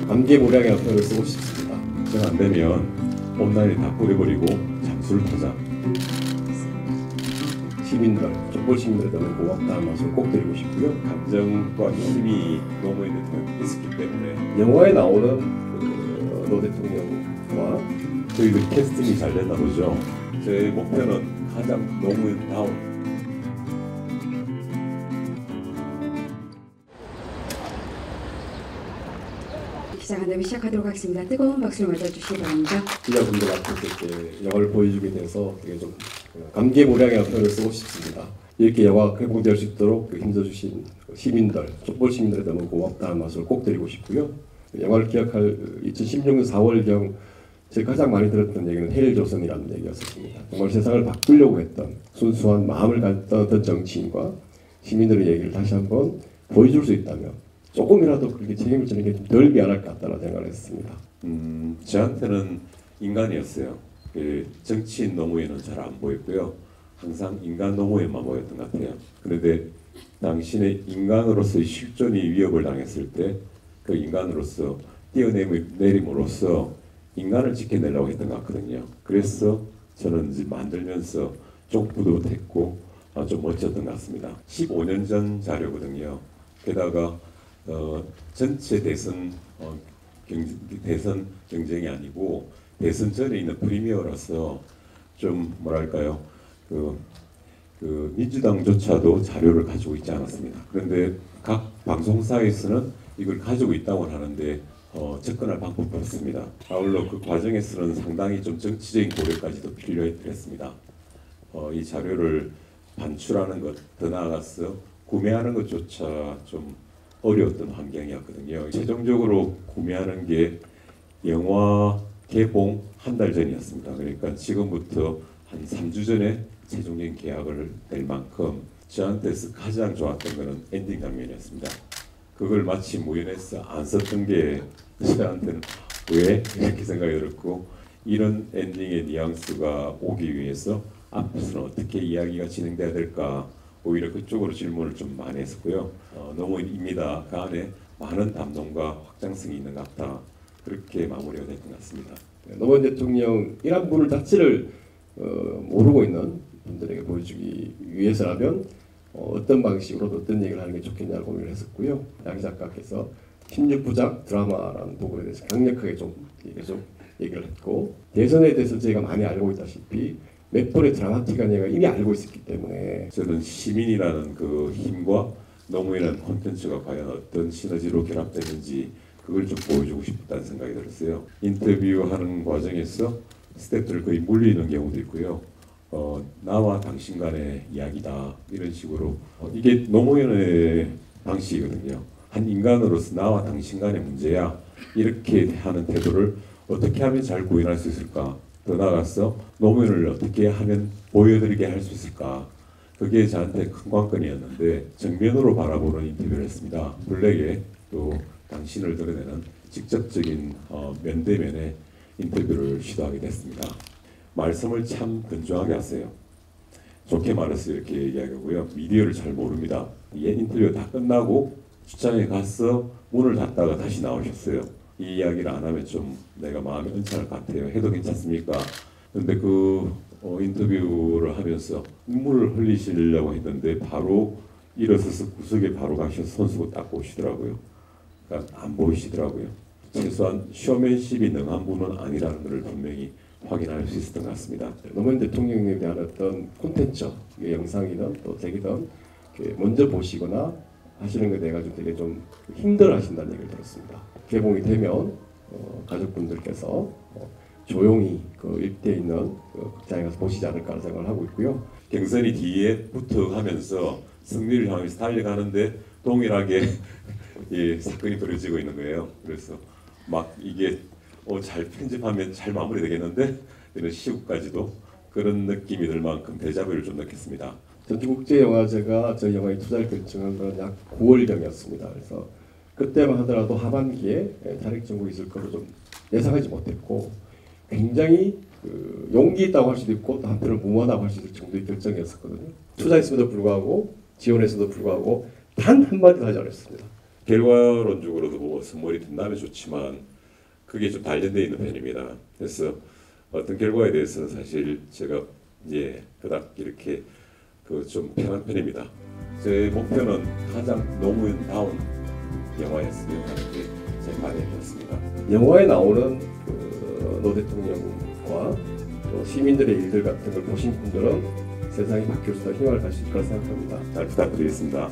감개무량의 표현을 쓰고 싶습니다. 정 안 되면 온난이 다 뿌려버리고 잠수를 타자. 시민들, 촛불 시민들에게는 고맙다는 말씀을 꼭 드리고 싶고요. 감정과 힘이 노무현 대통령 있었기 때문에 영화에 나오는 노 대통령과 저희들 캐스팅이 잘 됐나 보죠. 제 목표는 가장 노무현다운 기자간담회 시작하도록 하겠습니다. 뜨거운 박수를 맞아주시기 바랍니다. 기자분들 앞에서 이렇게 영화를 보여주게 돼서 되게 좀 감개무량의 표현을 쓰고 싶습니다. 이렇게 영화가 회복될 수 있도록 힘써주신 시민들, 촛불 시민들에 너무 고맙다는 말씀을 꼭 드리고 싶고요. 영화를 기억할 2016년 4월경 제가 가장 많이 들었던 얘기는 헬조선이라는 얘기였습니다. 정말 세상을 바꾸려고 했던 순수한 마음을 갖던 어떤 정치인과 시민들의 얘기를 다시 한번 보여줄 수 있다면 조금이라도 그렇게 책임을 지는 게 좀 덜 미안할 것 같다는 생각을 했습니다. 저한테는 인간이었어요. 정치인 노무현은 잘 안 보였고요. 항상 인간 노무현만 보였던 것 같아요. 그런데 당신의 인간으로서의 실존이 위협을 당했을 때 그 인간으로서 뛰어내림으로써 인간을 지켜내려고 했던 것 같거든요. 그래서 저는 이제 만들면서 좀 뿌듯했고 좀 멋졌던 것 같습니다. 15년 전 자료거든요. 게다가 전체 대선 경쟁이 아니고 대선 전에 있는 프리미어라서 좀 뭐랄까요 그 민주당조차도 자료를 가지고 있지 않았습니다. 그런데 각 방송사에서는 이걸 가지고 있다고 하는데 접근할 방법이 없습니다. 아울러 그 과정에서는 상당히 좀 정치적인 고려까지도 필요했습니다. 이 자료를 반출하는 것, 더 나아가서 구매하는 것조차 좀 어려웠던 환경이었거든요. 최종적으로 구매하는 게 영화 개봉 한 달 전이었습니다. 그러니까 지금부터 한 3주 전에 최종적인 계약을 낼 만큼 저한테서 가장 좋았던 것은 엔딩 장면이었습니다. 그걸 마치 무연해서 안 썼던 게 저한테는 왜? 이렇게 생각이 들었고 이런 엔딩의 뉘앙스가 오기 위해서 앞으로는 어떻게 이야기가 진행돼야 될까 오히려 그쪽으로 질문을 좀 많이 했었고요. 노무현입니다. 그 안에 많은 담론과 확장성이 있는 것 같다. 그렇게 마무리가 됐던 것 같습니다. 노무현 대통령이란 분을 자체를 모르고 있는 분들에게 보여주기 위해서라면 어떤 방식으로 어떤 얘기를 하는 게 좋겠냐를 고민을 했었고요. 양 작가께서 16부작 드라마라는 부분에 대해서 강력하게 좀 계속 얘기를 했고 대선에 대해서 저희가 많이 알고 있다시피 몇 번의 드라마틱한 얘기가 이미 알고 있었기 때문에 저는 시민이라는 그 힘과 노무현이라는 콘텐츠가 과연 어떤 시너지로 결합되는지 그걸 좀 보여주고 싶다는 생각이 들었어요. 인터뷰하는 과정에서 스태프들 거의 물리는 경우도 있고요. 나와 당신 간의 이야기다 이런 식으로 이게 노무현의 방식이거든요. 한 인간으로서 나와 당신 간의 문제야 이렇게 하는 태도를 어떻게 하면 잘 구현할 수 있을까? 더 나아가서 노무현을 어떻게 하면 보여드리게 할 수 있을까? 그게 저한테 큰 관건이었는데 정면으로 바라보는 인터뷰를 했습니다. 블랙에 또 당신을 드러내는 직접적인 면대면의 인터뷰를 시도하게 됐습니다. 말씀을 참 건조하게 하세요. 좋게 말해서 이렇게 이야기하고요. 미디어를 잘 모릅니다. 인터뷰가 다 끝나고 주차장에 가서 문을 닫다가 다시 나오셨어요. 이 이야기를 안 하면 좀 내가 마음이 은찬할 것 같아요. 해도 괜찮습니까? 그런데 그 인터뷰를 하면서 눈물을 흘리시려고 했는데 바로 일어서서 구석에 바로 가셔서 손수건 닦고 오시더라고요. 그러니까 안 보이시더라고요. 최소한 쇼맨십이 능한 분은 아니라는 것을 분명히 확인할 수 있었던 것 같습니다. 노무현 대통령에 대한 어떤 콘텐츠, 영상이든 또 책이든 먼저 보시거나 하시는 것에 대해 가지고 되게 좀 힘들어하신다는 얘기를 들었습니다. 개봉이 되면 가족분들께서 조용히 그 일대에 있는 그 극장에 가서 보시지 않을까 생각을 하고 있고요. 경선이 뒤에 붙어 가면서 승리를 향해서 달려가는데 동일하게 예, 사건이 벌어지고 있는 거예요. 그래서 막 이게 잘 편집하면 잘 마무리되겠는데 이런 시국까지도 그런 느낌이 들 만큼 데자뷰를 좀 느꼈습니다. 전주국제영화제가 저희 영화에 투자를 결정한 건 약 9월경이었습니다. 그래서 그때만 하더라도 하반기에 자력정국이 있을 거로 좀 예상하지 못했고 굉장히 용기 있다고 할 수도 있고 또 한편으로 무모하다고 할 수 있을 정도의 결정이었었거든요. 투자했음에도 불구하고 지원했음에도 불구하고 단 한마디도 하지 않았습니다. 결과론적으로도 뭐 선물이 된다면 좋지만 그게 좀 단련되어 있는 편입니다. 그래서 어떤 결과에 대해서는 사실 제가 그닥 이렇게 좀 편한 편입니다. 제 목표는 가장 노무현다운 영화였으면 하는 게 제 바람이었습니다. 영화에 나오는 노 대통령과 또 시민들의 일들 같은 걸 보신 분들은 세상이 바뀔 수 있다 희망을 가질 거라 생각합니다. 잘 부탁드리겠습니다.